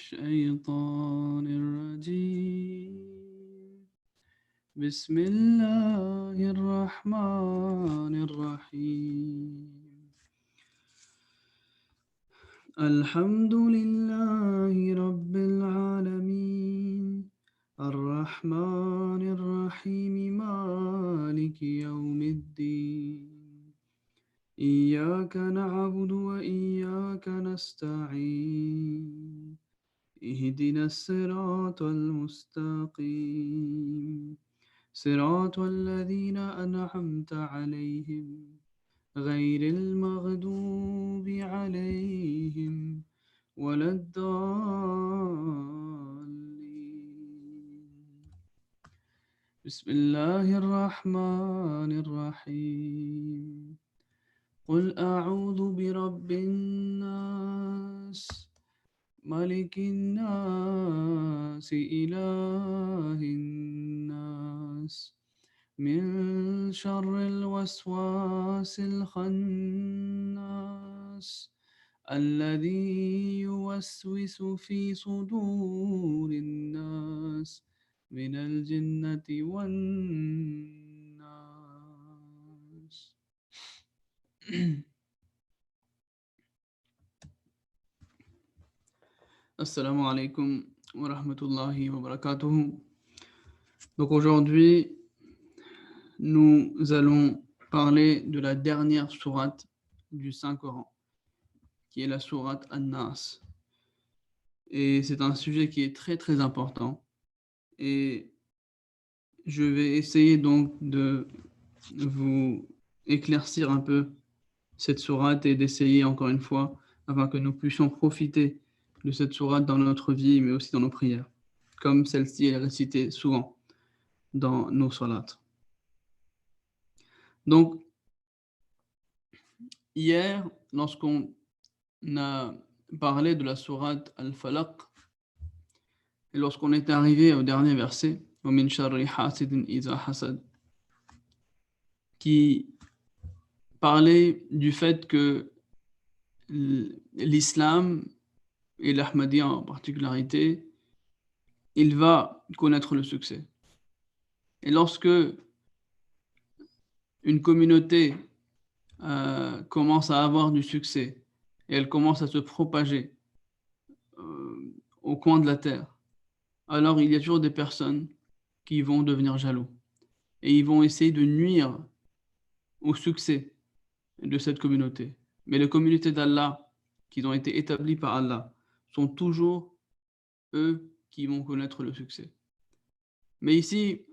الشيطان الرجيم بسم الله الرحمن الرحيم الحمد لله رب العالمين الرحمن الرحيم مالك يوم الدين إياك نعبد وإياك نستعين اهدنا الصراط المستقيم صراط الذين أنعمت عليهم غير المغضوب عليهم ولا الضالين بسم الله الرحمن الرحيم قل أعوذ برب الناس ملك الناس إله الناس من شر الوسواس الخناس الذي يوسوس في صدور الناس من الجنة والناس Assalamu alaikum wa rahmatullahi wa barakatuh. Donc aujourd'hui, nous allons parler de la dernière sourate du Saint-Coran, qui est la sourate An-Nas. Et c'est un sujet qui est très très important. Et je vais essayer donc de vous éclaircir un peu cette sourate et d'essayer encore une fois, afin que nous puissions profiter de cette sourate dans notre vie, mais aussi dans nos prières, comme celle-ci est récitée souvent dans nos salats. Donc, hier, lorsqu'on a parlé de la sourate Al-Falaq, et lorsqu'on est arrivé au dernier verset, وَمِن شَرِّ حَاسِدٍ إِذَا حَسَدَ, qui parlait du fait que l'islam, et l'Ahmadiyya en particularité, il va connaître le succès. Et lorsque une communauté commence à avoir du succès et elle commence à se propager au coin de la terre, alors il y a toujours des personnes qui vont devenir jaloux et ils vont essayer de nuire au succès de cette communauté. Mais les communautés d'Allah qui ont été établies par Allah sont toujours eux qui vont connaître le succès. Mais ici,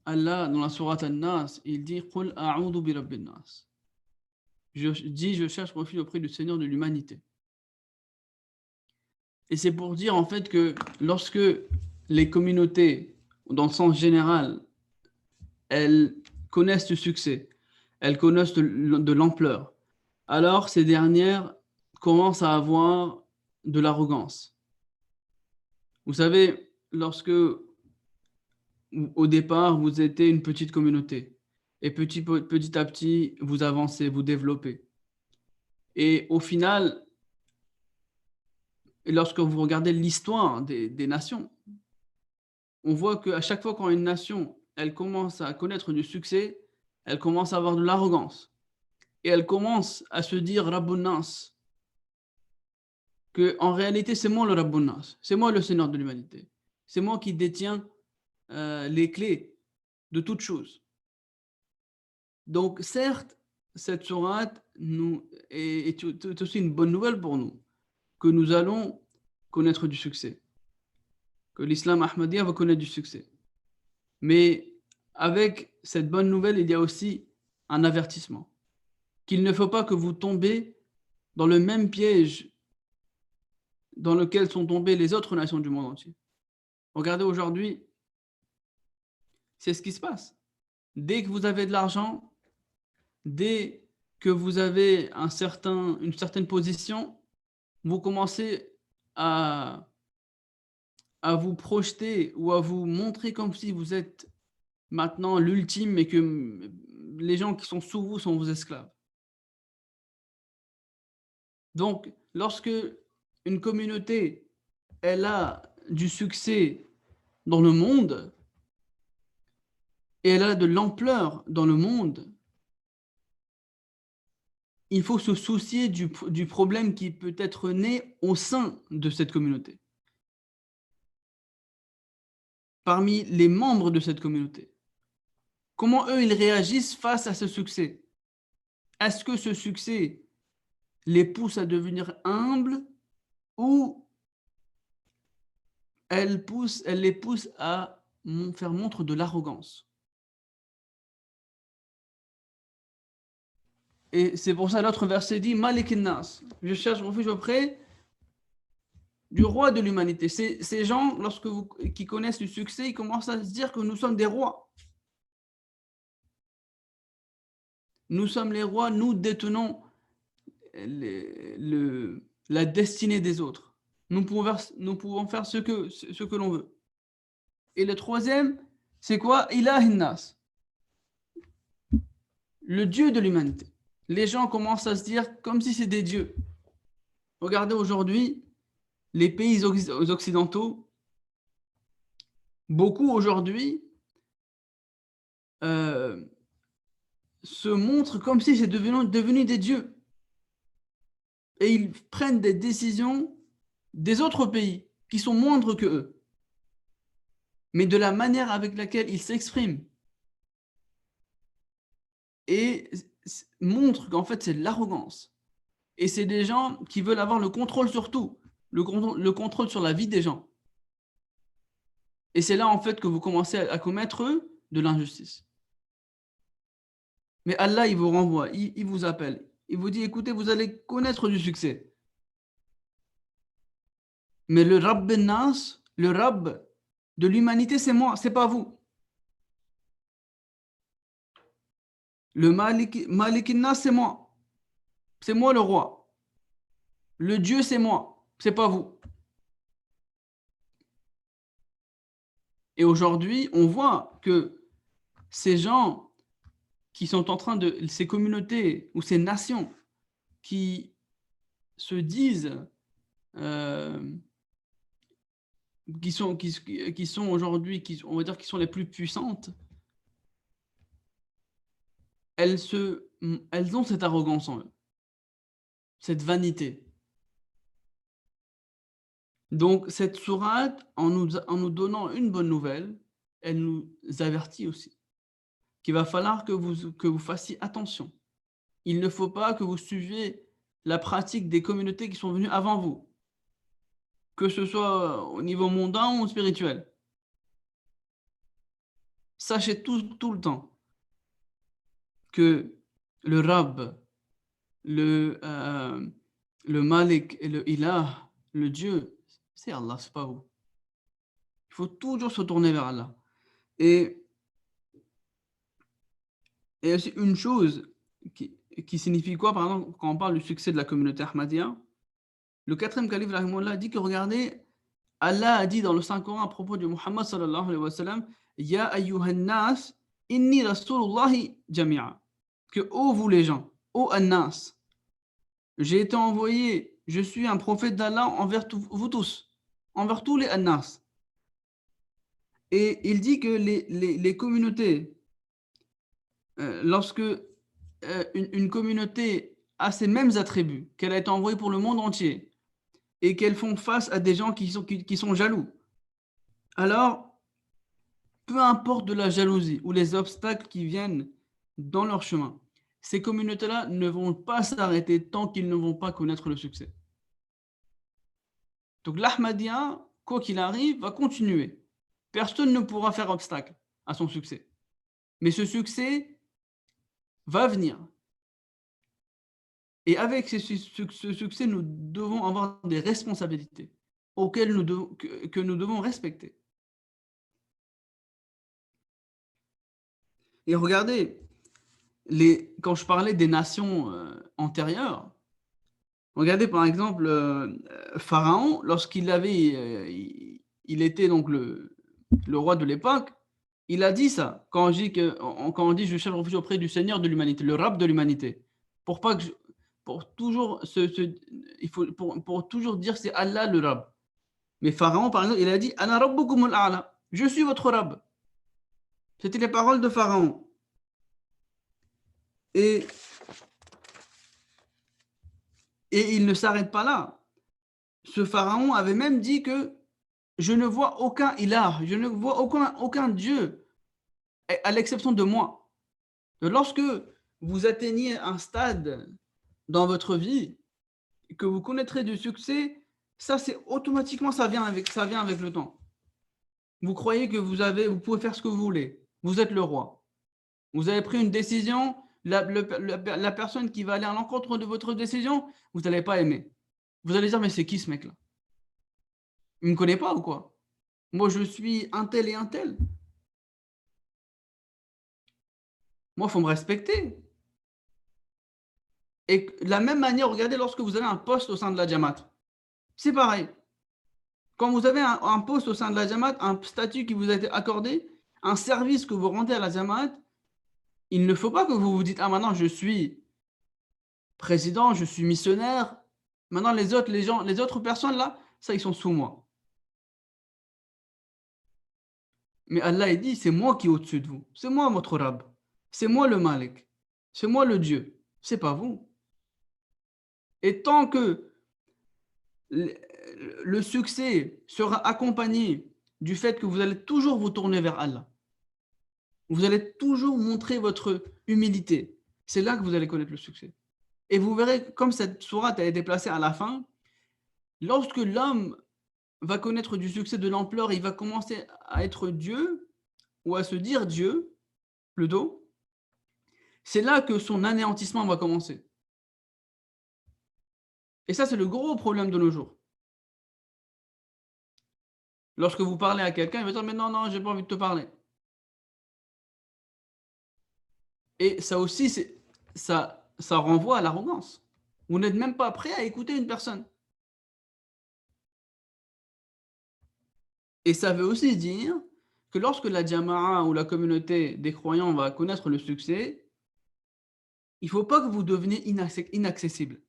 Allah, dans la sourate An-Nas, il dit « Qul a'udhu bi rabbin nas » je cherche refuge auprès du Seigneur de l'humanité. Et c'est pour dire en fait que lorsque les communautés, dans le sens général, elles connaissent du succès, elles connaissent de l'ampleur, alors ces dernières commencent à avoir de l'arrogance. Vous savez, lorsque au départ vous étiez une petite communauté, et petit à petit vous avancez, vous développez, et au final, lorsque vous regardez l'histoire des nations, on voit qu'à chaque fois quand une nation elle commence à connaître du succès, elle commence à avoir de l'arrogance. Et elle commence à se dire Rabbun Nas, qu'en réalité c'est moi le Rabbun Nas, c'est moi le Seigneur de l'humanité. C'est moi qui détiens les clés de toutes choses. Donc certes, cette sourate est aussi une bonne nouvelle pour nous, que nous allons connaître du succès, que l'islam ahmadiyya va connaître du succès. Mais avec cette bonne nouvelle, il y a aussi un avertissement, qu'il ne faut pas que vous tombez dans le même piège dans lequel sont tombées les autres nations du monde entier. Regardez aujourd'hui, c'est ce qui se passe. Dès que vous avez de l'argent, dès que vous avez une certaine position, vous commencez à vous projeter ou à vous montrer comme si vous êtes maintenant l'ultime et que les gens qui sont sous vous sont vos esclaves. Donc, lorsque une communauté elle a du succès dans le monde et elle a de l'ampleur dans le monde, il faut se soucier du problème qui peut être né au sein de cette communauté, parmi les membres de cette communauté. Comment eux, ils réagissent face à ce succès? Est-ce que ce succès les pousse à devenir humbles ou elle les pousse à faire montre de l'arrogance? Et c'est pour ça l'autre verset dit Malik nas. Je cherche refuge auprès du roi de l'humanité. Ces gens, qui connaissent le succès, ils commencent à se dire que nous sommes des rois. Nous sommes les rois, nous détenons la destinée des autres. Nous pouvons faire ce que l'on veut. Et le troisième, c'est quoi? Ilahin nas, le Dieu de l'humanité. Les gens commencent à se dire comme si c'est des dieux. Regardez aujourd'hui, les pays occidentaux, beaucoup aujourd'hui se montrent comme si c'est devenu des dieux. Et ils prennent des décisions des autres pays qui sont moindres que eux. Mais de la manière avec laquelle ils s'expriment et montrent qu'en fait c'est de l'arrogance. Et c'est des gens qui veulent avoir le contrôle sur tout, le contrôle sur la vie des gens. Et c'est là en fait que vous commencez à commettre de l'injustice. Mais Allah, il vous renvoie, il vous appelle. Il vous dit, écoutez, vous allez connaître du succès. Mais le Rabb ben Nas, le Rabb de l'humanité, c'est moi, c'est pas vous. Le Malik Nas, c'est moi. C'est moi le roi. Le Dieu, c'est moi, c'est pas vous. Et aujourd'hui, on voit que ces gens qui sont en train ces communautés ou ces nations qui se disent, qui sont aujourd'hui, on va dire, qui sont les plus puissantes, elles ont cette arrogance en eux, cette vanité. Donc, cette sourate, en nous donnant une bonne nouvelle, elle nous avertit aussi qu'il va falloir que vous fassiez attention. Il ne faut pas que vous suiviez la pratique des communautés qui sont venues avant vous, que ce soit au niveau mondain ou spirituel. Sachez tout le temps que le Rabb, le Malik et le Ilah, le Dieu, c'est Allah, c'est pas vous. Il faut toujours se tourner vers Allah. Et aussi une chose qui signifie quoi, par exemple, quand on parle du succès de la communauté Ahmadiyya, le quatrième calife rahimahullah dit que regardez, Allah a dit dans le Saint-Coran à propos de Muhammad sallallahu alayhi wa sallam, Ya ayyuhan nas, inni rasulullahi jami'a. Que, ô vous les gens, ô an-nas, j'ai été envoyé, je suis un prophète d'Allah envers vous tous, envers tous les an-nas. Et il dit que les communautés, lorsque une communauté a ces mêmes attributs, qu'elle a été envoyée pour le monde entier, et qu'elles font face à des gens qui sont jaloux, alors, peu importe de la jalousie ou les obstacles qui viennent dans leur chemin, ces communautés-là ne vont pas s'arrêter tant qu'ils ne vont pas connaître le succès. Donc l'Ahmadiyya, quoi qu'il arrive, va continuer. Personne ne pourra faire obstacle à son succès. Mais ce succès va venir. Et avec ce succès, nous devons avoir des responsabilités auxquelles que nous devons respecter. Et regardez, quand je parlais des nations antérieures, regardez par exemple Pharaon, lorsqu'il il était donc le roi de l'époque, il a dit ça, quand on dit je cherche refuge auprès du Seigneur de l'humanité, le Rabb de l'humanité, pour pas que pour toujours il faut pour toujours dire c'est Allah le Rabb. Mais Pharaon, par exemple, il a dit Ana rabbukumul a'la. Je suis votre Rabb. C'était les paroles de Pharaon. Et, et il ne s'arrête pas là. Ce Pharaon avait même dit que je ne vois aucun ilah, je ne vois aucun Dieu, à l'exception de moi. Lorsque vous atteignez un stade dans votre vie, que vous connaîtrez du succès, ça c'est automatiquement, ça vient avec le temps. Vous croyez que vous pouvez faire ce que vous voulez. Vous êtes le roi. Vous avez pris une décision, la personne qui va aller à l'encontre de votre décision, vous n'allez pas aimer. Vous allez dire, mais c'est qui ce mec-là? Il ne me connaît pas ou quoi? Moi, je suis un tel et un tel. Moi, il faut me respecter. Et de la même manière, regardez, lorsque vous avez un poste au sein de la Jamaat, c'est pareil. Quand vous avez un poste au sein de la Jamaat, un statut qui vous a été accordé, un service que vous rendez à la Jamaat, il ne faut pas que vous vous dites, ah maintenant je suis président, je suis missionnaire, maintenant les autres personnes là, ça ils sont sous moi. Mais Allah il dit, c'est moi qui est au-dessus de vous, c'est moi votre Rabb, c'est moi le Malik, c'est moi le Dieu, c'est pas vous. Et tant que le succès sera accompagné du fait que vous allez toujours vous tourner vers Allah, vous allez toujours montrer votre humilité, c'est là que vous allez connaître le succès. Et vous verrez, comme cette sourate a été placée à la fin, lorsque l'homme va connaître du succès de l'ampleur, il va commencer à être Dieu, ou à se dire Dieu, plutôt, c'est là que son anéantissement va commencer. Et ça, c'est le gros problème de nos jours. Lorsque vous parlez à quelqu'un, il va dire, mais non, non, j'ai pas envie de te parler. Et ça aussi, ça renvoie à l'arrogance. Vous n'êtes même pas prêt à écouter une personne. Et ça veut aussi dire que lorsque la Jama'a ou la communauté des croyants va connaître le succès, il ne faut pas que vous deveniez inaccessible.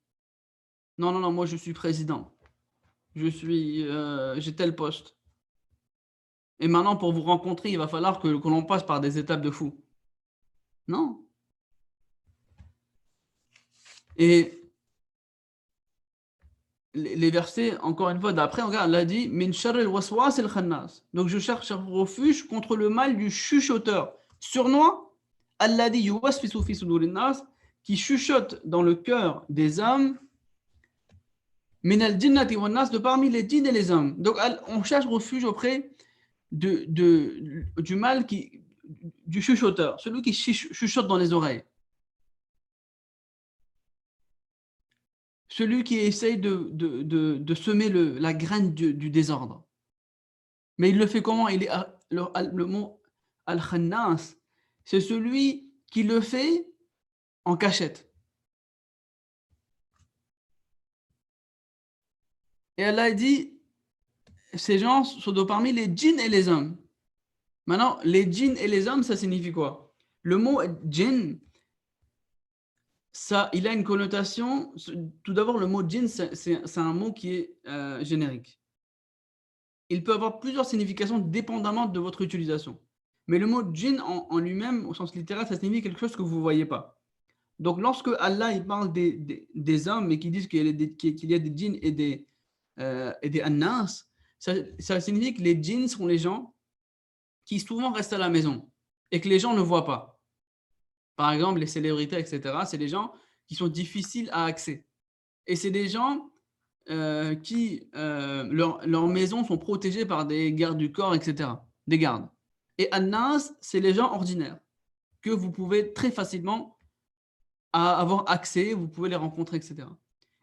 Non, non, non, moi je suis président. J'ai tel poste. Et maintenant, pour vous rencontrer, il va falloir que l'on passe par des étapes de fou. Non. Et les versets, encore une fois, d'après, regarde, Allah dit Min sharril waswas el khannas. Donc je cherche refuge contre le mal du chuchoteur. Surnom, Allah dit Yuwasfisu fi sudurin nas, qui chuchote dans le cœur des hommes, min al jinnati wan nas, de parmi les djinns et les hommes. Donc on cherche refuge auprès du mal du chuchoteur, celui qui chuchote dans les oreilles. Celui qui essaye de semer la graine du désordre. Mais il le fait comment? Le mot al-khannas, c'est celui qui le fait en cachette. Et Allah a dit, ces gens sont parmi les djinns et les hommes. Maintenant, les djinns et les hommes, ça signifie quoi? Le mot djinn, ça, il a une connotation. Tout d'abord, le mot djinn, c'est un mot qui est générique. Il peut avoir plusieurs significations dépendamment de votre utilisation. Mais le mot djinn en lui-même, au sens littéral, ça signifie quelque chose que vous ne voyez pas. Donc, lorsque Allah il parle des hommes et qu'ils disent qu'il y a des djinns et des annas, ça signifie que les djinns sont les gens qui souvent restent à la maison et que les gens ne voient pas. Par exemple, les célébrités, etc., c'est des gens qui sont difficiles à accès. Et c'est des gens qui, leurs maisons sont protégées par des gardes du corps, etc., des gardes. Et An-Nas, c'est les gens ordinaires que vous pouvez très facilement avoir accès, vous pouvez les rencontrer, etc.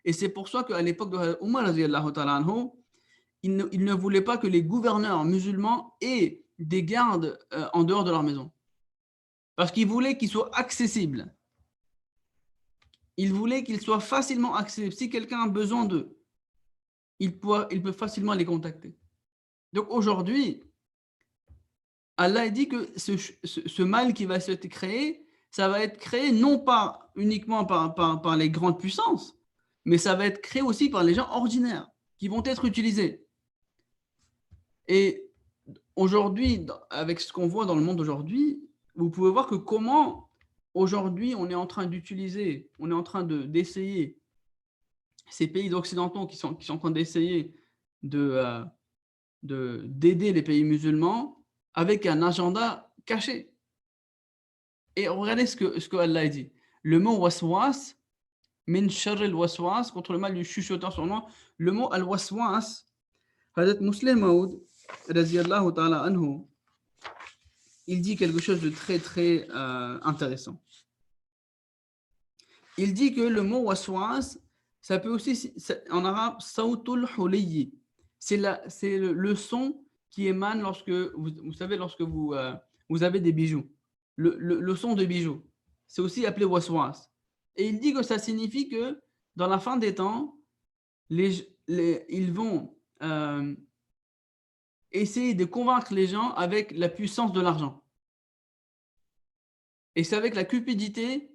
Et c'est pour ça qu'à l'époque de Omar, il ne voulait pas que les gouverneurs musulmans aient des gardes en dehors de leur maison. Parce qu'il voulait qu'ils soient accessibles. Il voulait qu'ils soient facilement accessibles. Si quelqu'un a besoin d'eux, il peut facilement les contacter. Donc aujourd'hui, Allah dit que ce mal qui va se créer, ça va être créé non pas uniquement par les grandes puissances, mais ça va être créé aussi par les gens ordinaires qui vont être utilisés. Et aujourd'hui, avec ce qu'on voit dans le monde aujourd'hui, vous pouvez voir que comment aujourd'hui on est en train d'utiliser, on est en train d'essayer ces pays occidentaux qui sont en train d'essayer de, d'aider les pays musulmans avec un agenda caché. Et regardez ce que Allah dit. Le mot waswas, min sharr al-waswas, contre le mal du chuchoteur sur moi. Le mot al-waswas, Hazrat Muslim Maud, radiyallahu ta'ala anhu, il dit quelque chose de très très intéressant. Il dit que le mot waswas, ça peut aussi, en arabe, sautul huliyi. C'est le son qui émane lorsque, vous savez, lorsque vous avez des bijoux. Le son de bijoux. C'est aussi appelé waswas. Et il dit que ça signifie que dans la fin des temps, ils vont essayer de convaincre les gens avec la puissance de l'argent. Et c'est avec la cupidité,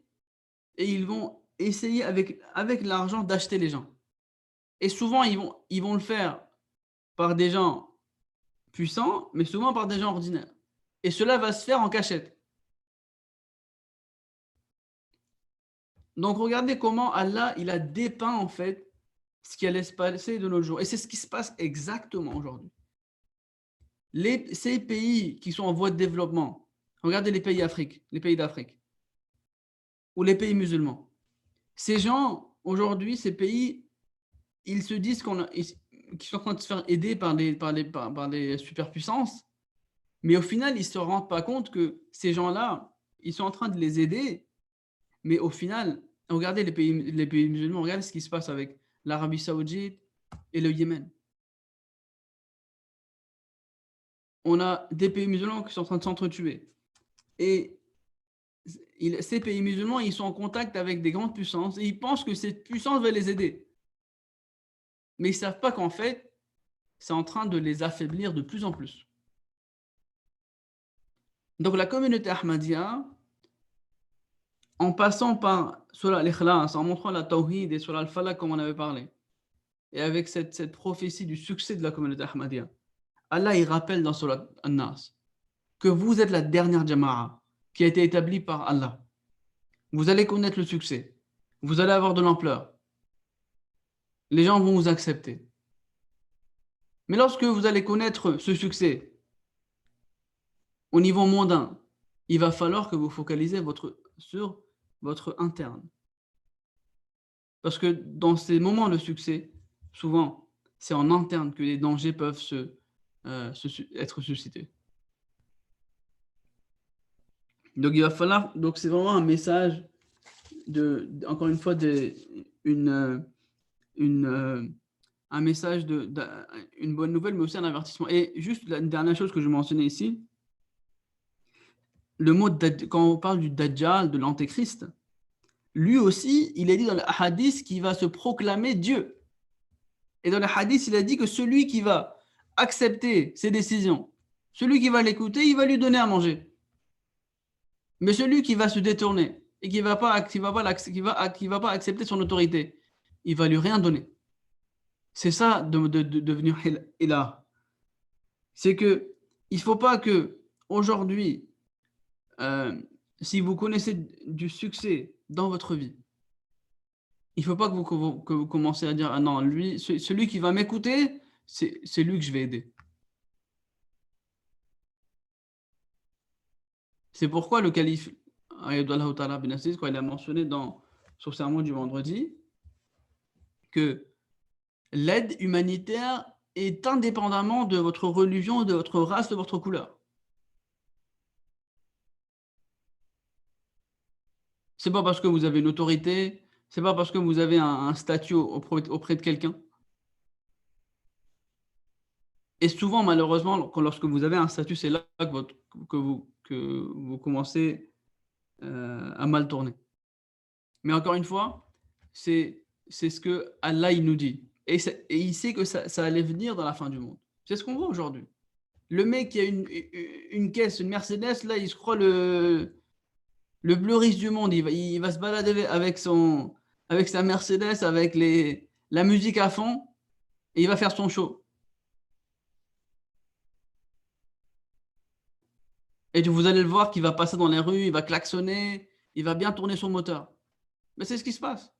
et ils vont essayer avec l'argent d'acheter les gens. Et souvent, ils vont le faire par des gens puissants, mais souvent par des gens ordinaires. Et cela va se faire en cachette. Donc, regardez comment Allah, il a dépeint en fait ce qui allait se passer de nos jours. Et c'est ce qui se passe exactement aujourd'hui. Ces pays qui sont en voie de développement, regardez les pays d'Afrique, ou les pays musulmans. Ces gens, aujourd'hui, ces pays, ils se disent qu'ils sont en train de se faire aider par des superpuissances, mais au final, ils ne se rendent pas compte que ces gens-là, ils sont en train de les aider, mais au final, regardez les pays musulmans, regardez ce qui se passe avec l'Arabie Saoudite et le Yémen. On a des pays musulmans qui sont en train de s'entretuer. Et ces pays musulmans, ils sont en contact avec des grandes puissances et ils pensent que cette puissance va les aider. Mais ils ne savent pas qu'en fait, c'est en train de les affaiblir de plus en plus. Donc la communauté Ahmadiyya, en passant par Surah Al-Ikhlas, en montrant la Tawhid et Surah Al-Falaq comme on avait parlé, et avec cette prophétie du succès de la communauté Ahmadiyya, Allah il rappelle dans Surah An-Nas que vous êtes la dernière Jama'a qui a été établie par Allah. Vous allez connaître le succès, vous allez avoir de l'ampleur, les gens vont vous accepter. Mais lorsque vous allez connaître ce succès au niveau mondain, il va falloir que vous focalisez sur votre interne. Parce que dans ces moments de succès, souvent, c'est en interne que les dangers peuvent être suscités. Donc, il va falloir. Donc, c'est vraiment un message encore une fois, un message une bonne nouvelle, mais aussi un avertissement. Et juste la dernière chose que je mentionnais ici, le mot quand on parle du Dajjal, de l'Antéchrist, lui aussi, il est dit dans le hadith qu'il va se proclamer Dieu. Et dans le hadith, il a dit que celui qui va accepter ses décisions, celui qui va l'écouter, il va lui donner à manger. Mais celui qui va se détourner et qui va pas accepter son autorité, il va lui rien donner. C'est ça de devenir ilah. C'est que il faut pas que aujourd'hui, si vous connaissez du succès dans votre vie, il faut pas que vous commencez à dire ah non, celui qui va m'écouter, c'est lui que je vais aider. C'est pourquoi le calife Ayatollah Ta'ala bin Aziz, quand il a mentionné dans son sermon du vendredi que l'aide humanitaire est indépendamment de votre religion, de votre race, de votre couleur. C'est pas parce que vous avez une autorité, c'est pas parce que vous avez un statut auprès de quelqu'un. Et souvent, malheureusement, lorsque vous avez un statut, c'est là que vous commencez à mal tourner. Mais encore une fois, c'est ce que Allah il nous dit. Et il sait que ça allait venir dans la fin du monde. C'est ce qu'on voit aujourd'hui. Le mec qui a une caisse, une Mercedes, là, il se croit le plus riche du monde. Il va se balader avec sa Mercedes, avec la musique à fond, et il va faire son show. Et vous allez le voir qu'il va passer dans les rues, il va klaxonner, il va bien tourner son moteur. Mais c'est ce qui se passe.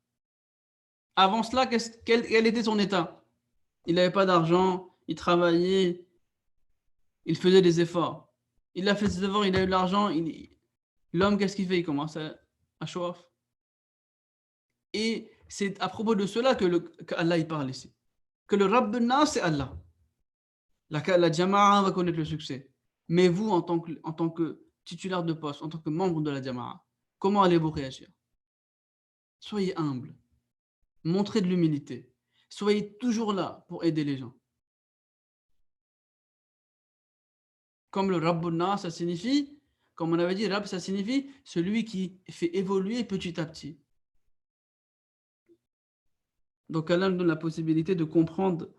Avant cela, quel était son état? Il n'avait pas d'argent, il travaillait, il faisait des efforts. Il a fait ses efforts, il a eu de l'argent. L'homme, qu'est-ce qu'il fait? Il commence à show off. Et c'est à propos de cela que Allah il parle ici. Que le Rabb Nas, c'est Allah. La Jama'a va connaître le succès. Mais vous, en tant que titulaire de poste, en tant que membre de la Jama'a, comment allez-vous réagir? Soyez humble. Montrez de l'humilité. Soyez toujours là pour aider les gens. Comme le Rabbun Nas, ça signifie, comme on avait dit, Rabb, ça signifie celui qui fait évoluer petit à petit. Donc Allah nous donne la possibilité de comprendre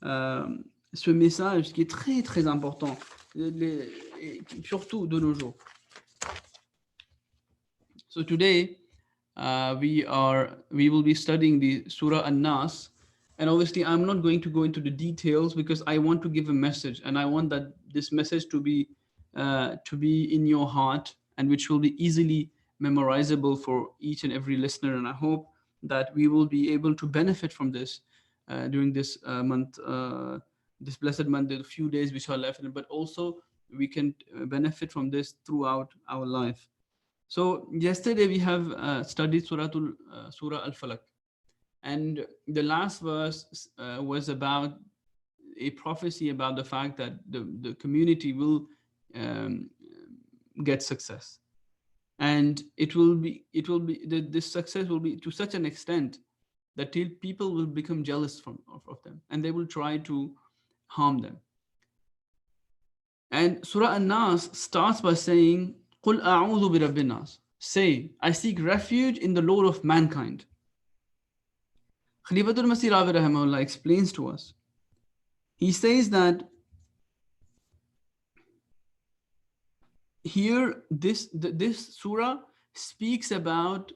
ce message qui est très très important, et surtout de nos jours. So today we will be studying the Surah An-Nas, and obviously I'm not going to go into the details because I want to give a message, and I want that this message to be in your heart, and which will be easily memorizable for each and every listener. And I hope that we will be able to benefit from this during this month, this blessed month, the few days which are left, but also we can benefit from this throughout our life. So yesterday we have studied Surah Al-Falaq, and the last verse was about a prophecy about the fact that the community will get success, and this success will be to such an extent that till people will become jealous of them, and they will try to harm them. And Surah An-Nas starts by saying, قُلْ أَعُوذُ بِرَبِّ النَّاسِ. Say, I seek refuge in the Lord of mankind. Khalifatul Masih Rabi Rahimahullah explains to us. He says that here, this surah speaks about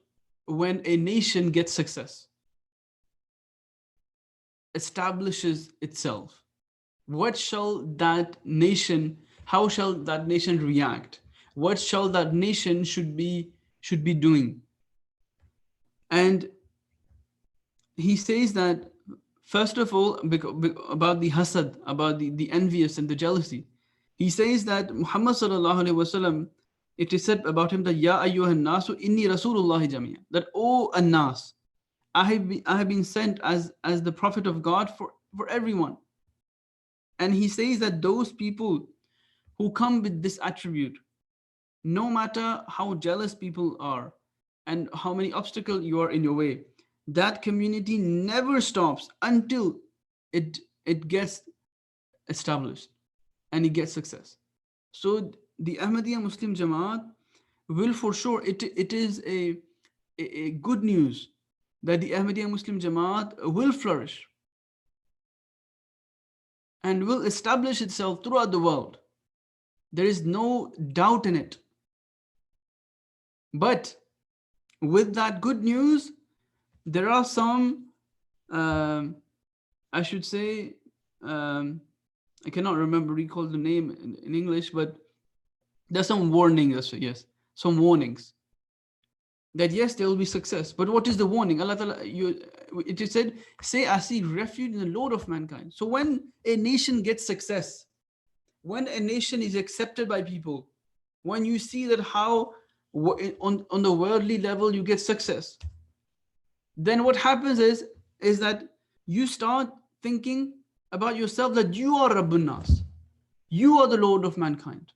when a nation gets success, establishes itself. What shall that nation, how shall that nation react? What shall that nation should be doing? And he says that, first of all, about the hasad, about the envious and the jealousy. He says that Muhammad sallallahu alaihi wasallam, it is said about him that Ya ayyuhan nasu inni rasulullah jamiya, that O an-nas, I have been sent as the prophet of God for everyone. And he says that those people who come with this attribute, no matter how jealous people are and how many obstacles you are in your way, that community never stops until it gets established and it gets success. So the Ahmadiyya Muslim Jamaat will, for sure, it is a good news that the Ahmadiyya Muslim Jamaat will flourish and will establish itself throughout the world. There is no doubt in it. But with that good news, there are some, I should say, I cannot recall the name in English, but there's some warnings, yes, some warnings. That yes, there will be success. But what is the warning? Allah Ta'ala, it is said, say, I seek refuge in the Lord of mankind. So when a nation gets success, when a nation is accepted by people, when you see that how on the worldly level you get success, then what happens is that you start thinking about yourself that you are Rabbun Nas. You are the Lord of mankind.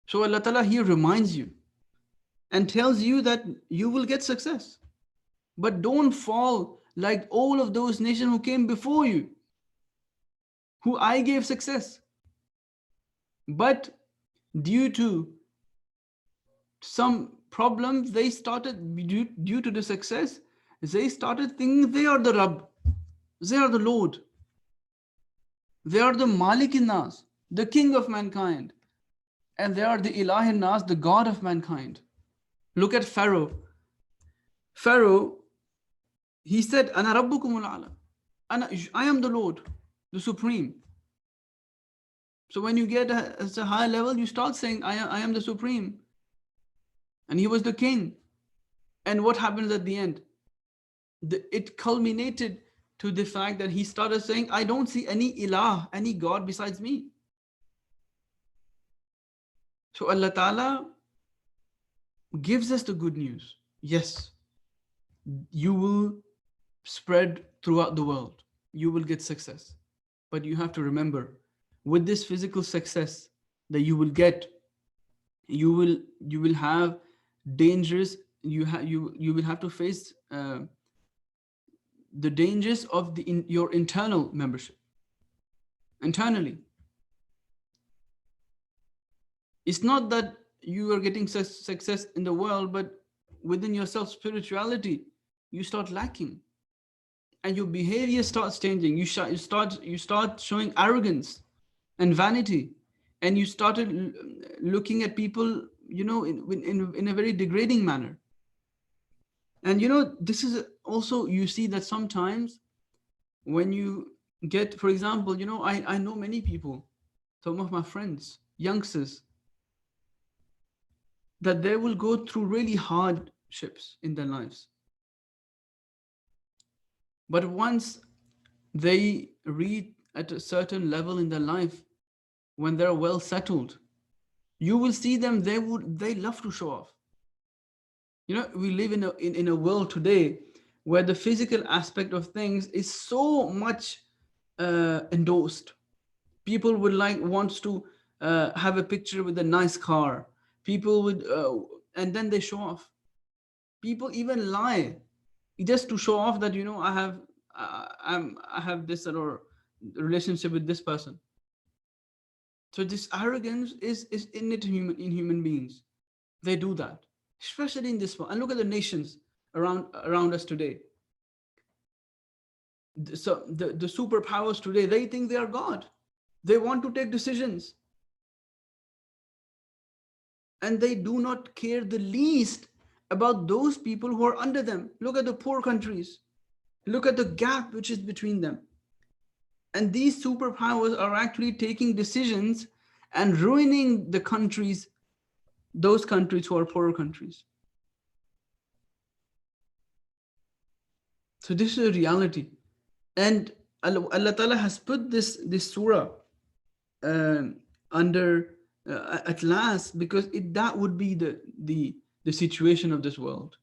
So Allah Ta'ala here reminds you and tells you that you will get success. But don't fall like all of those nations who came before you, who I gave success. But due to some problems, they started, due to the success, they started thinking they are the Rabb, they are the Lord, they are the Malik Nas, the King of mankind, and they are the Ilah Nas, the God of mankind. Look at Pharaoh. Pharaoh, he said, Ana Rabbukumul A'la. I am the Lord, the Supreme. So when you get at a high level, you start saying, I am the supreme. And he was the king. And what happens at the end? It culminated to the fact that he started saying, I don't see any ilah, any God besides me. So Allah Ta'ala gives us the good news. Yes, you will spread throughout the world. You will get success. But you have to remember, with this physical success that you will get, you will have dangers. You will have to face the dangers of your internal membership. Internally, it's not that you are getting success in the world, but within yourself, spirituality, you start lacking, and your behavior starts changing. You start showing arrogance and vanity, and you started looking at people, in a very degrading manner. And this is also, you see that sometimes when you get, for example, I know many people, some of my friends, youngsters, that they will go through really hardships in their lives. But once they reach at a certain level in their life, when they're well settled, you will see them, they love to show off. We live in a world today where the physical aspect of things is so much endorsed. People would wants to have a picture with a nice car. People would, and then they show off. People even lie just to show off that I have this or relationship with this person. So this arrogance is innate in human beings. They do that, especially in this one. And look at the nations around us today. So the superpowers today, they think they are God. They want to take decisions. And they do not care the least about those people who are under them. Look at the poor countries. Look at the gap which is between them. And these superpowers are actually taking decisions and ruining the countries, those countries who are poorer countries. So this is a reality. And Allah Ta'ala has put this surah under at last, because that would be the situation of this world.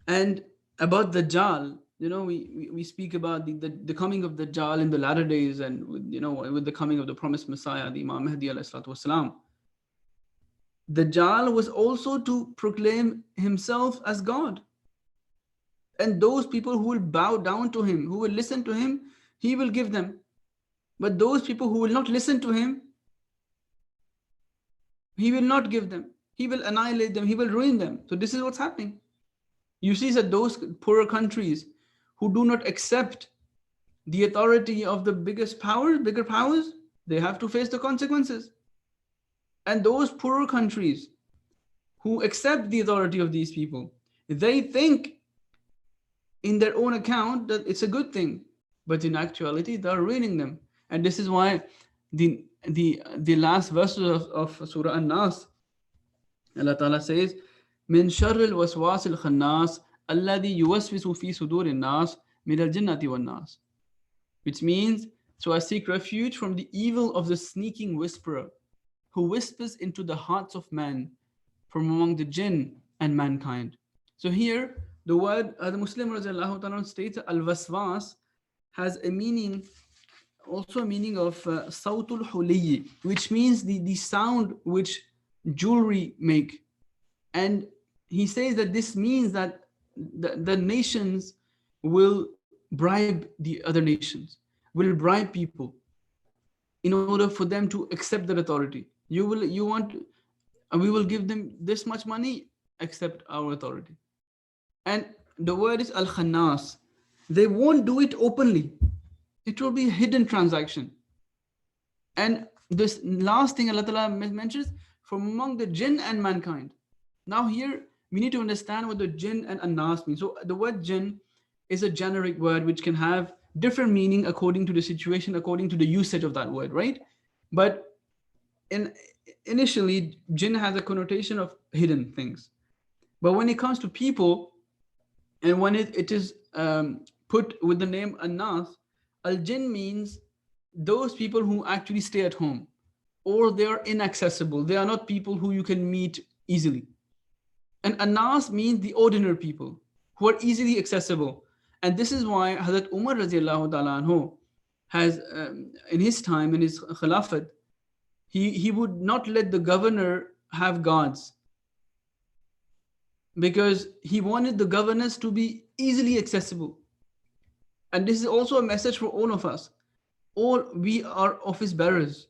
And about Dajjal, we speak about the coming of Dajjal in the latter days, and with the coming of the promised Messiah, the Imam Mahdi alayhi salatu wasalam. Dajjal was also to proclaim himself as God. And those people who will bow down to him, who will listen to him, he will give them. But those people who will not listen to him, he will not give them. He will annihilate them. He will ruin them. So this is what's happening. You see that those poorer countries who do not accept the authority of the bigger powers, they have to face the consequences. And those poorer countries who accept the authority of these people, they think in their own account that it's a good thing, but in actuality they're ruining them. And this is why the last verses of Surah An-Nas, Allah Ta'ala says, min sharril waswasil khannas alladhi yuwaswisu fi sudurin nas min al-jinnati wan nas, which means, so I seek refuge from the evil of the sneaking whisperer who whispers into the hearts of men from among the jinn and mankind. So here the word, the Muslim radiallahu ta'ala states, al-waswas has a meaning, also a meaning of sawtul huliyi, which means the sound which jewelry make. And he says that this means that the nations will bribe the other nations, will bribe people in order for them to accept their authority. We will give them this much money, accept our authority. And the word is al-khannas. They won't do it openly. It will be a hidden transaction. And this last thing Allah Ta'ala mentions, from among the jinn and mankind. Now here, we need to understand what the jinn and an-nas mean. So the word jinn is a generic word which can have different meaning according to the situation, according to the usage of that word, right? But in initially, jinn has a connotation of hidden things. But when it comes to people, and when it is put with the name Anas, Al Jinn means those people who actually stay at home, or they are inaccessible. They are not people who you can meet easily. And Anas means the ordinary people who are easily accessible. And this is why Hazrat Umar radiallahu ta'ala anhu has, in his time, in his Khilafat, he would not let the governor have guards because he wanted the governors to be easily accessible. And this is also a message for all of us. All we are office bearers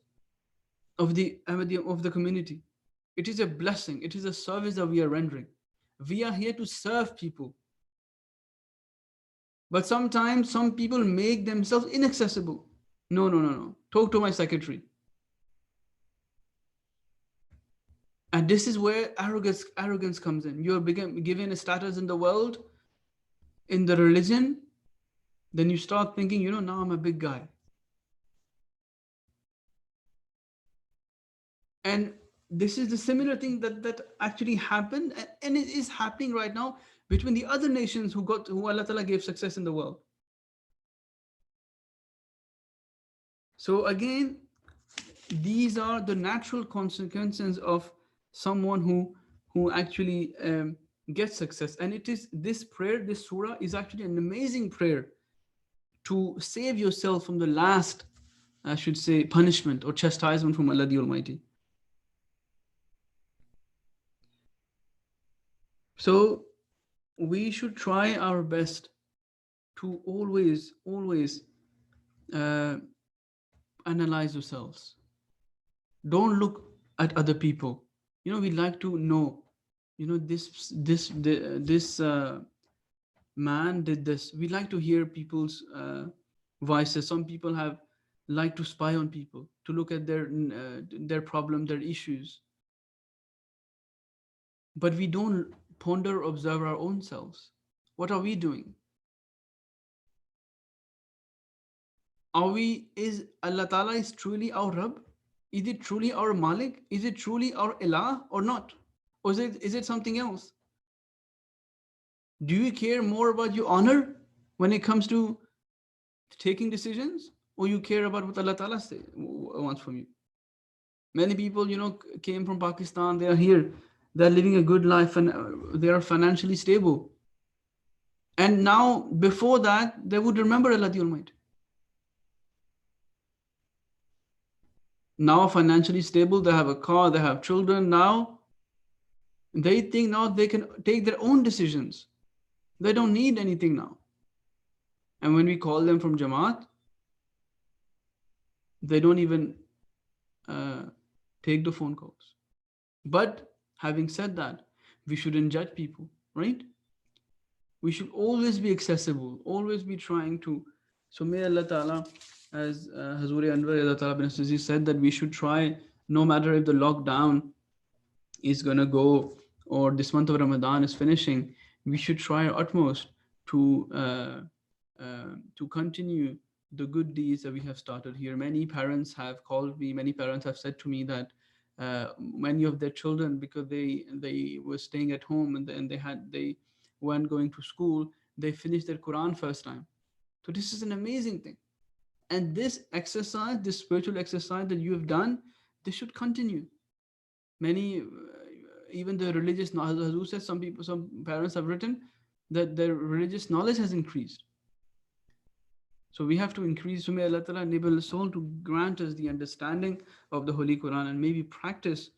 of the community. It is a blessing. It is a service that we are rendering. We are here to serve people. But sometimes some people make themselves inaccessible. No. Talk to my secretary. And this is where arrogance comes in. You are given a status in the world, in the religion, then you start thinking, now I'm a big guy. And this is the similar thing that actually happened, and it is happening right now between the other nations who Allah Ta'ala gave success in the world. So again, these are the natural consequences of someone who actually gets success. And it is this prayer, this surah is actually an amazing prayer to save yourself from the last, I should say, punishment or chastisement from Allah the Almighty. So we should try our best to always analyze yourselves. Don't look at other people. We like to know, this man did this. We like to hear people's voices. Some people like to spy on people, to look at their problem, their issues. But we don't ponder, observe our own selves. What are we doing? Is Allah Ta'ala is truly our Rabb? Is it truly our Malik? Is it truly our Ilah or not? Or is it something else? Do you care more about your honor when it comes to taking decisions, or you care about what Allah Ta'ala wants from you? Many people, came from Pakistan. They are here. They're living a good life and they are financially stable. And now, before that, they would remember Allah the Almighty. Now financially stable, they have a car, they have children. Now they think now they can take their own decisions. They don't need anything now. And when we call them from Jamaat, they don't even take the phone calls. But having said that, we shouldn't judge people, right? We should always be accessible, always be trying to. So may Allah Ta'ala, as Hazuri Anwar Allah Ta'ala bin Aziz said, that we should try, no matter if the lockdown is going to go or this month of Ramadan is finishing, we should try our utmost to continue the good deeds that we have started here. Many parents have called me, many parents have said to me that many of their children, because they were staying at home and they weren't going to school, they finished their Quran first time. So this is an amazing thing. And this exercise, this spiritual exercise that you have done, this should continue. Many, even the religious knowledge, Hazur says, some parents have written that their religious knowledge has increased. So we have to increase. So may Allah Ta'ala enable us all to grant us the understanding of the Holy Quran and maybe practice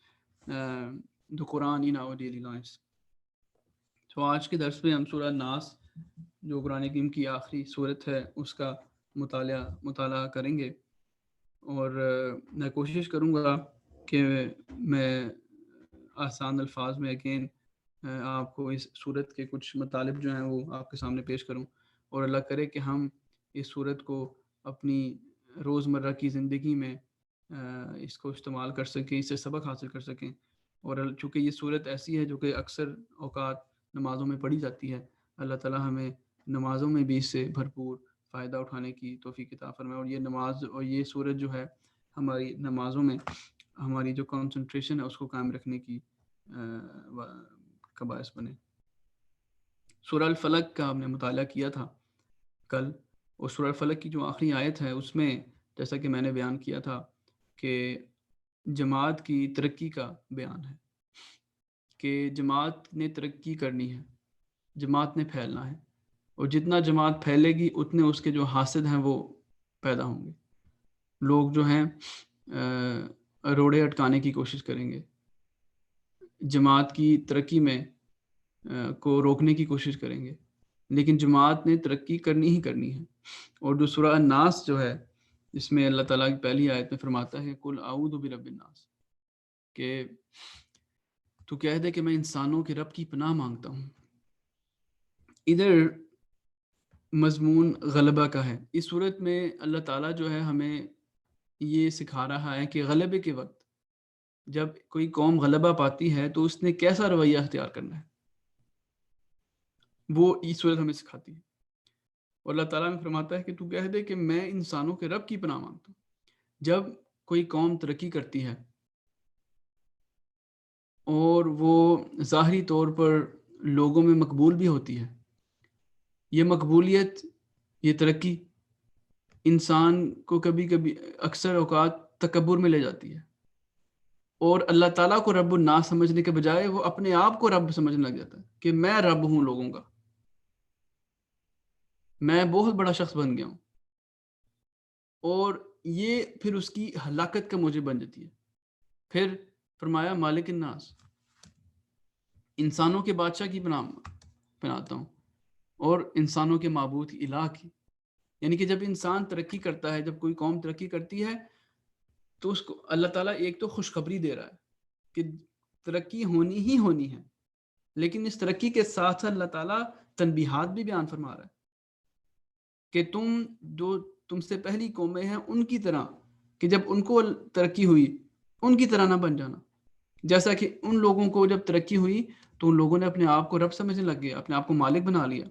the Quran in our daily lives. So आज के दर्स में हम सूरह नास, जो कुरान करीम की आखिरी सूरत है, उसका मुताला करेंगे. और मैं कोशिश करूँगा कि मैं आसान अल्फाज में अगेन आपको इस सूरत के कुछ मतलब जो हैं वो आपके सामने पेश करूँ. और अल्लाह करे कि हम इस सूरत को अपनी रोज़मर्रा की ज़िंदगी में इसको इस्तेमाल कर सकें, इससे सबक हासिल कर सकें. और चूँकि ये सूरत ऐसी है जो कि अक्सर औकात नमाज़ों में पढ़ी जाती है, अल्लाह ताला हमें नमाज़ों में भी इससे भरपूर فائدہ اٹھانے کی توفیق عطا فرمائے، اور یہ نماز اور یہ سورج جو ہے ہماری نمازوں میں ہماری جو کنسنٹریشن ہے اس کو قائم رکھنے کی کا باعث بنے۔ سورہ الفلق کا ہم نے مطالعہ کیا تھا کل، اور سورہ الفلق کی جو آخری آیت ہے اس میں جیسا کہ میں نے بیان کیا تھا کہ جماعت کی ترقی کا بیان ہے کہ جماعت نے ترقی کرنی ہے، جماعت نے پھیلنا ہے، اور جتنا جماعت پھیلے گی اتنے اس کے جو حاسد ہیں وہ پیدا ہوں گے۔ لوگ جو ہیں روڑے اٹکانے کی کوشش کریں گے، جماعت کی ترقی میں کو روکنے کی کوشش کریں گے، لیکن جماعت نے ترقی کرنی ہی کرنی ہے۔ اور جو سورہ الناس جو ہے جس میں اللہ تعالیٰ کی پہلی آیت میں فرماتا ہے قل اعوذ برب الناس، کہ تو کہہ دے کہ میں انسانوں کے رب کی پناہ مانگتا ہوں۔ ادھر مضمون غلبہ کا ہے۔ اس صورت میں اللہ تعالیٰ جو ہے ہمیں یہ سکھا رہا ہے کہ غلبے کے وقت جب کوئی قوم غلبہ پاتی ہے تو اس نے کیسا رویہ اختیار کرنا ہے، وہ اس صورت ہمیں سکھاتی ہے۔ اور اللہ تعالیٰ میں فرماتا ہے کہ تو کہہ دے کہ میں انسانوں کے رب کی پناہ مانگتا ہوں۔ جب کوئی قوم ترقی کرتی ہے اور وہ ظاہری طور پر لوگوں میں مقبول بھی ہوتی ہے، یہ مقبولیت، یہ ترقی انسان کو کبھی کبھی اکثر اوقات تکبر میں لے جاتی ہے، اور اللہ تعالیٰ کو رب الناس سمجھنے کے بجائے وہ اپنے آپ کو رب سمجھنے لگ جاتا ہے کہ میں رب ہوں لوگوں کا، میں بہت بڑا شخص بن گیا ہوں، اور یہ پھر اس کی ہلاکت کا موجب بن جاتی ہے۔ پھر فرمایا مالک الناس، انسانوں کے بادشاہ کی پناتا ہوں، اور انسانوں کے معبود الہ کی۔ یعنی کہ جب انسان ترقی کرتا ہے، جب کوئی قوم ترقی کرتی ہے تو اس کو اللہ تعالیٰ ایک تو خوشخبری دے رہا ہے کہ ترقی ہونی ہی ہونی ہے، لیکن اس ترقی کے ساتھ اللہ تعالیٰ تنبیہات بھی بیان فرما رہا ہے کہ تم جو تم سے پہلی قومیں ہیں ان کی طرح، کہ جب ان کو ترقی ہوئی ان کی طرح نہ بن جانا۔ جیسا کہ ان لوگوں کو جب ترقی ہوئی تو ان لوگوں نے اپنے آپ کو رب سمجھنے لگ گیا، اپنے آپ کو مالک بنا لیا،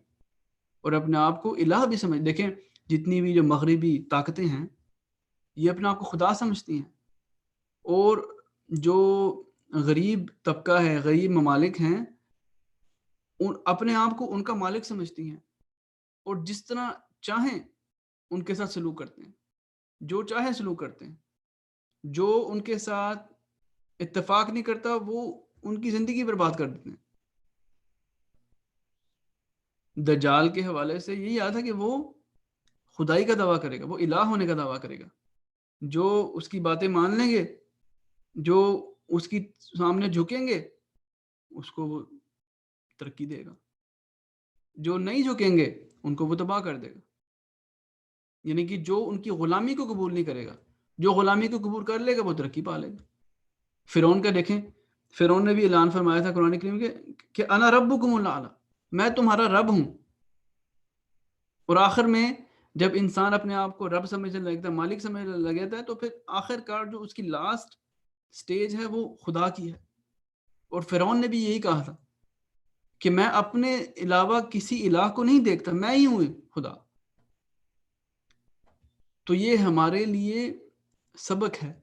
اور اپنے آپ کو الہ بھی سمجھ۔ دیکھیں جتنی بھی جو مغربی طاقتیں ہیں یہ اپنے آپ کو خدا سمجھتی ہیں، اور جو غریب طبقہ ہے، غریب ممالک ہیں، اپنے آپ کو ان کا مالک سمجھتی ہیں، اور جس طرح چاہیں ان کے ساتھ سلوک کرتے ہیں، جو چاہیں سلوک کرتے ہیں، جو ان کے ساتھ اتفاق نہیں کرتا وہ ان کی زندگی برباد کر دیتے ہیں۔ دجال کے حوالے سے یہی یاد ہے کہ وہ خدائی کا دعویٰ کرے گا، وہ الہ ہونے کا دعویٰ کرے گا، جو اس کی باتیں مان لیں گے، جو اس کی سامنے جھکیں گے اس کو وہ ترقی دے گا، جو نہیں جھکیں گے ان کو وہ تباہ کر دے گا۔ یعنی کہ جو ان کی غلامی کو قبول نہیں کرے گا، جو غلامی کو قبول کر لے گا وہ ترقی پا لے گا۔ فرعون کا دیکھیں، فرعون نے بھی اعلان فرمایا تھا قرآن کریم کہ انا ربکم الاعلی، میں تمہارا رب ہوں۔ اور آخر میں جب انسان اپنے آپ کو رب سمجھنے لگتا ہے، مالک سمجھنے لگ جاتا ہے، تو پھر آخر کار جو اس کی لاسٹ سٹیج ہے وہ خدا کی ہے۔ اور فرعون نے بھی یہی کہا تھا کہ میں اپنے علاوہ کسی الہ کو نہیں دیکھتا، میں ہی ہوں خدا۔ تو یہ ہمارے لیے سبق ہے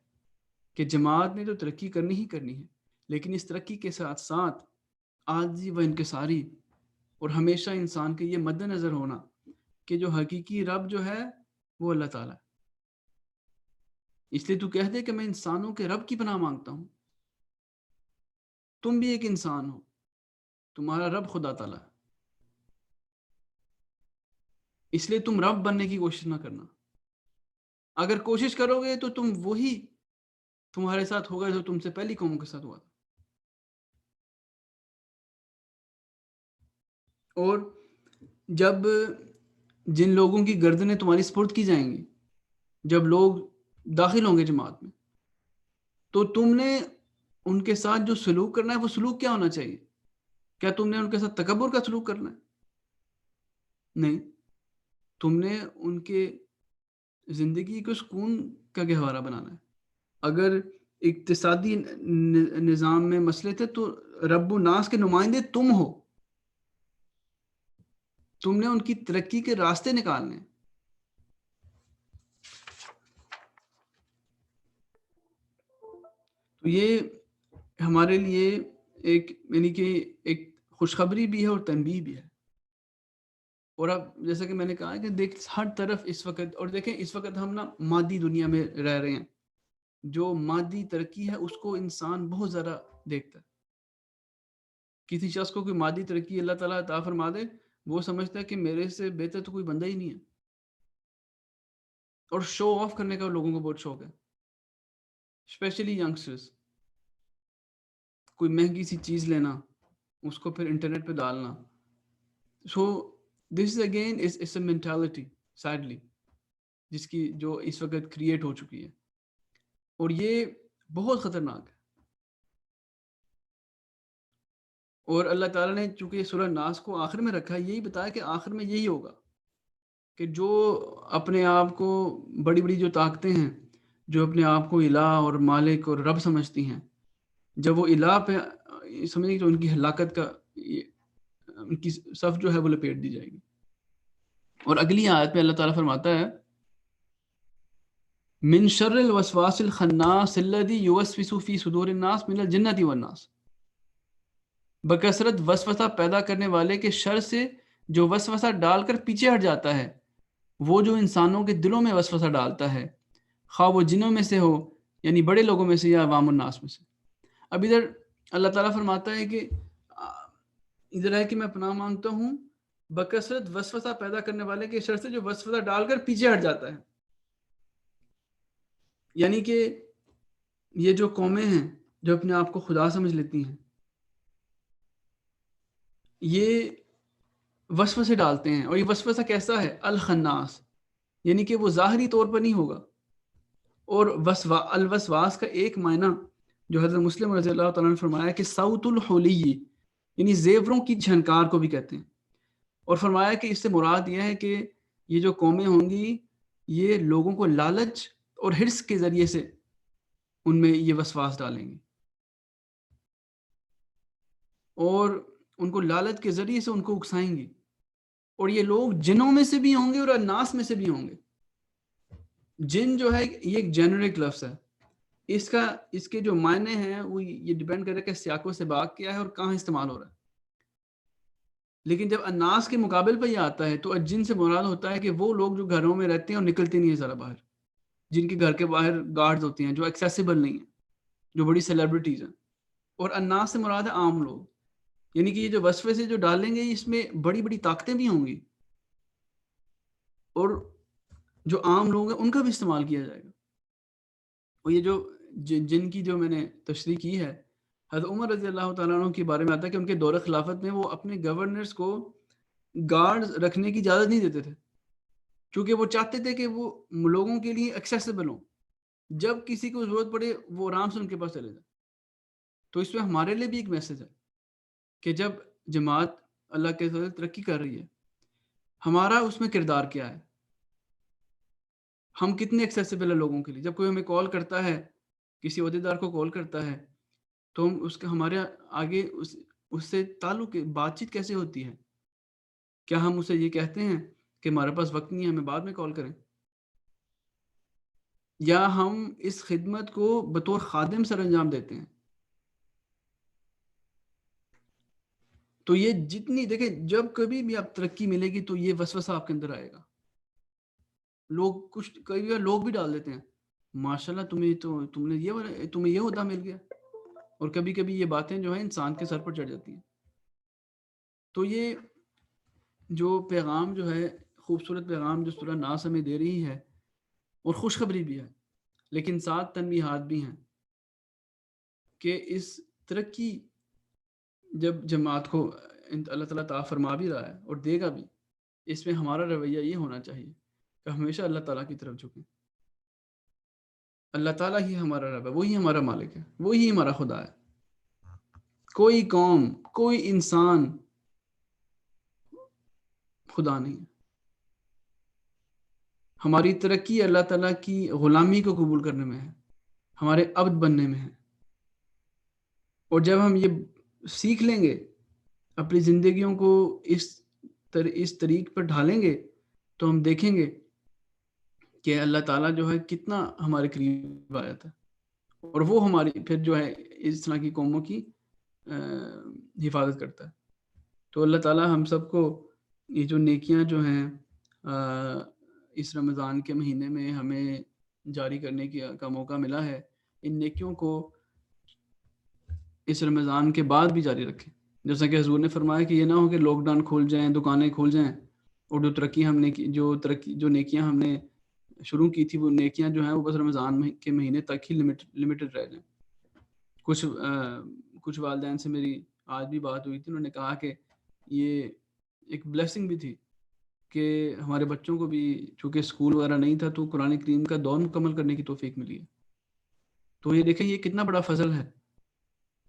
کہ جماعت نے تو ترقی کرنی ہی کرنی ہے، لیکن اس ترقی کے ساتھ ساتھ عاجزی و انکساری، اور ہمیشہ انسان کے یہ مد نظر ہونا کہ جو حقیقی رب جو ہے وہ اللہ تعالیٰ ہے۔ اس لیے تو کہہ دے کہ میں انسانوں کے رب کی پناہ مانگتا ہوں۔ تم بھی ایک انسان ہو، تمہارا رب خدا تعالیٰ ہے، اس لیے تم رب بننے کی کوشش نہ کرنا۔ اگر کوشش کرو گے تو تم وہی تمہارے ساتھ ہوگا جو تم سے پہلی قوموں کے ساتھ ہوا تھا۔ اور جب جن لوگوں کی گردنیں تمہاری سپرد کی جائیں گی، جب لوگ داخل ہوں گے جماعت میں، تو تم نے ان کے ساتھ جو سلوک کرنا ہے وہ سلوک کیا ہونا چاہیے؟ کیا تم نے ان کے ساتھ تکبر کا سلوک کرنا ہے؟ نہیں، تم نے ان کے زندگی کو سکون کا گہوارہ بنانا ہے۔ اگر اقتصادی نظام میں مسئلے تھے تو رب الناس کے نمائندے تم ہو، تم نے ان کی ترقی کے راستے نکالنے ہیں، تو یہ ہمارے لیے ایک یعنی کہ ایک خوشخبری بھی ہے اور تنبیہ بھی ہے. اور اب جیسا کہ میں نے کہا کہ دیکھ ہر طرف اس وقت، اور دیکھیں اس وقت ہم نا مادی دنیا میں رہ رہے ہیں. جو مادی ترقی ہے اس کو انسان بہت زیادہ دیکھتا ہے. کسی شخص کو کوئی مادی ترقی اللہ تعالیٰ عطا فرما دے، وہ سمجھتا ہے کہ میرے سے بہتر تو کوئی بندہ ہی نہیں ہے. اور شو آف کرنے کا لوگوں کو بہت شوق ہے، اسپیشلی ینگسٹرز. کوئی مہنگی سی چیز لینا، اس کو پھر انٹرنیٹ پہ ڈالنا. سو دس از اگین اس اے مینٹالٹی سیڈلی جس کی جو اس وقت کریٹ ہو چکی ہے، اور یہ بہت خطرناک ہے. اور اللہ تعالیٰ نے چونکہ سورہ ناس کو آخر میں رکھا ہے، یہی بتایا کہ آخر میں یہی ہوگا کہ جو اپنے آپ کو بڑی بڑی جو طاقتیں ہیں، جو اپنے آپ کو الہ اور مالک اور رب سمجھتی ہیں، جب وہ الہ پہ سمجھیں تو ان کی ہلاکت کا ان کی صف جو ہے وہ لپیٹ دی جائے گی. اور اگلی آیت پہ اللہ تعالیٰ فرماتا ہے من شر الوسواس الخناس الذی یوسوس فی صدور الناس من الجنۃ والناس، بکثرت وسوسہ پیدا کرنے والے کے شر سے جو وسوسہ ڈال کر پیچھے ہٹ جاتا ہے، وہ جو انسانوں کے دلوں میں وسوسہ ڈالتا ہے، خواہ وہ جنوں میں سے ہو یعنی بڑے لوگوں میں سے یا عوام الناس میں سے. اب ادھر اللہ تعالیٰ فرماتا ہے کہ ادھر ہے کہ میں پناہ مانگتا ہوں بکثرت وسوسہ پیدا کرنے والے کے شر سے جو وسوسہ ڈال کر پیچھے ہٹ جاتا ہے. یعنی کہ یہ جو قومیں ہیں جو اپنے آپ کو خدا سمجھ لیتی ہیں، یہ وسوسے ڈالتے ہیں. اور یہ وسوسہ کیسا ہے؟ الخناس، یعنی کہ وہ ظاہری طور پر نہیں ہوگا. اور الوسواس کا ایک معنی جو حضرت مسلم رضی اللہ تعالیٰ نے فرمایا کہ صوت الحلی، یعنی زیوروں کی جھنکار کو بھی کہتے ہیں. اور فرمایا کہ اس سے مراد یہ ہے کہ یہ جو قومیں ہوں گی یہ لوگوں کو لالچ اور حرص کے ذریعے سے ان میں یہ وسواس ڈالیں گی، اور ان کو لالچ کے ذریعے سے ان کو اکسائیں گی. اور یہ لوگ جنوں میں سے بھی ہوں گے اور الناس میں سے بھی ہوں گے. جن جو ہے یہ ایک جنرک لفظ ہے، اس کے جو معنی ہیں وہ یہ ڈیپینڈ کرے کہ سیاق و سباق کیا ہے اور کہاں استعمال ہو رہا ہے. لیکن جب الناس کے مقابل پہ یہ آتا ہے تو جن سے مراد ہوتا ہے کہ وہ لوگ جو گھروں میں رہتے ہیں اور نکلتے نہیں ہیں ذرا باہر، جن کے گھر کے باہر گارڈز ہوتی ہیں جو ایکسیسیبل نہیں ہیں، جو بڑی سیلیبریٹیز ہیں. اور الناس سے مراد ہے عام لوگ، یعنی کہ یہ جو وصفے سے جو ڈالیں گے اس میں بڑی بڑی طاقتیں بھی ہوں گی، اور جو عام لوگ ہیں ان کا بھی استعمال کیا جائے گا. اور یہ جو جن کی جو میں نے تشریح کی ہے، حضرت عمر رضی اللہ تعالیٰ عنہ کے بارے میں آتا ہے کہ ان کے دور خلافت میں وہ اپنے گورنرز کو گارڈز رکھنے کی اجازت نہیں دیتے تھے، کیونکہ وہ چاہتے تھے کہ وہ لوگوں کے لیے ایکسیسیبل ہوں، جب کسی کو ضرورت پڑے وہ آرام سے ان کے پاس چلے جائیں. تو اس میں ہمارے لیے بھی ایک میسج ہے کہ جب جماعت اللہ کے فضل ترقی کر رہی ہے، ہمارا اس میں کردار کیا ہے، ہم کتنے ایکسیسیبل ہیں لوگوں کے لیے. جب کوئی ہمیں کال کرتا ہے، کسی عہدیدار کو کال کرتا ہے، تو ہم اس کا ہمارے آگے اس سے تعلق بات چیت کیسے ہوتی ہے؟ کیا ہم اسے یہ کہتے ہیں کہ ہمارے پاس وقت نہیں ہے، ہمیں بعد میں کال کریں؟ یا ہم اس خدمت کو بطور خادم سر انجام دیتے ہیں؟ تو یہ جتنی دیکھیں جب کبھی بھی آپ ترقی ملے گی تو یہ وسوسہ آپ کے اندر آئے گا. لوگ کچھ کئی بار لوگ بھی ڈال دیتے ہیں ماشاءاللہ تمہیں یہ عہدہ مل گیا، اور کبھی کبھی یہ باتیں جو ہیں انسان کے سر پر چڑھ جاتی ہیں. تو یہ جو پیغام جو ہے، خوبصورت پیغام جو سورہ ناس ہمیں دے رہی ہے، اور خوشخبری بھی ہے، لیکن ساتھ تنبیہات بھی ہیں کہ اس ترقی جب جماعت کو اللہ تعالیٰ عطا فرما بھی رہا ہے اور دے گا بھی، اس میں ہمارا رویہ یہ ہونا چاہیے کہ ہمیشہ اللہ تعالیٰ کی طرف جھکیں. اللہ تعالیٰ ہی ہمارا رب ہے، وہی ہمارا مالک ہے، وہی ہمارا خدا ہے. کوئی قوم، کوئی انسان خدا نہیں ہے. ہماری ترقی اللہ تعالیٰ کی غلامی کو قبول کرنے میں ہے، ہمارے عبد بننے میں ہے. اور جب ہم یہ سیکھ لیں گے، اپنی زندگیوں کو اس طریق پر ڈھالیں گے، تو ہم دیکھیں گے کہ اللہ تعالیٰ جو ہے کتنا ہمارے قریب آیا تھا. اور وہ ہماری پھر جو ہے اس طرح کی قوموں کی حفاظت کرتا ہے. تو اللہ تعالیٰ ہم سب کو یہ جو نیکیاں جو ہیں اس رمضان کے مہینے میں ہمیں جاری کرنے کا موقع ملا ہے، ان نیکیوں کو اس رمضان کے بعد بھی جاری رکھیں. جیسا کہ حضور نے فرمایا کہ یہ نہ ہو کہ لاک ڈاؤن کھول جائیں، دکانیں کھول جائیں، اور جو نیکیاں ہم نے شروع کی تھی وہ نیکیاں جو ہیں وہ بس رمضان کے مہینے تک ہی لمیٹڈ رہ جائیں. کچھ والدین سے میری آج بھی بات ہوئی تھی، انہوں نے کہا کہ یہ ایک بلیسنگ بھی تھی کہ ہمارے بچوں کو بھی چونکہ اسکول وغیرہ نہیں تھا تو قرآن کریم کا دور مکمل کرنے کی توفیق ملی ہے. تو یہ دیکھیں یہ کتنا بڑا فضل ہے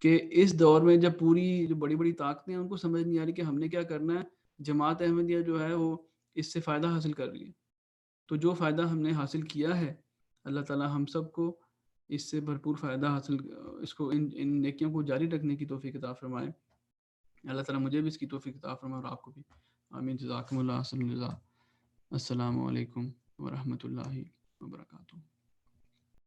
کہ اس دور میں جب پوری جو بڑی بڑی طاقتیں ہیں ان کو سمجھ نہیں آ رہی کہ ہم نے کیا کرنا ہے، جماعت احمدیہ جو ہے وہ اس سے فائدہ حاصل کر رہی ہے. تو جو فائدہ ہم نے حاصل کیا ہے اللہ تعالیٰ ہم سب کو اس سے بھرپور فائدہ حاصل اس کو ان نیکیوں کو جاری رکھنے کی توفیق عطا فرمائے. اللہ تعالیٰ مجھے بھی اس کی توفیق عطا فرمائے اور آپ کو بھی. آمین. جزاکم اللہ. السلام علیکم ورحمۃ اللہ وبرکاتہ.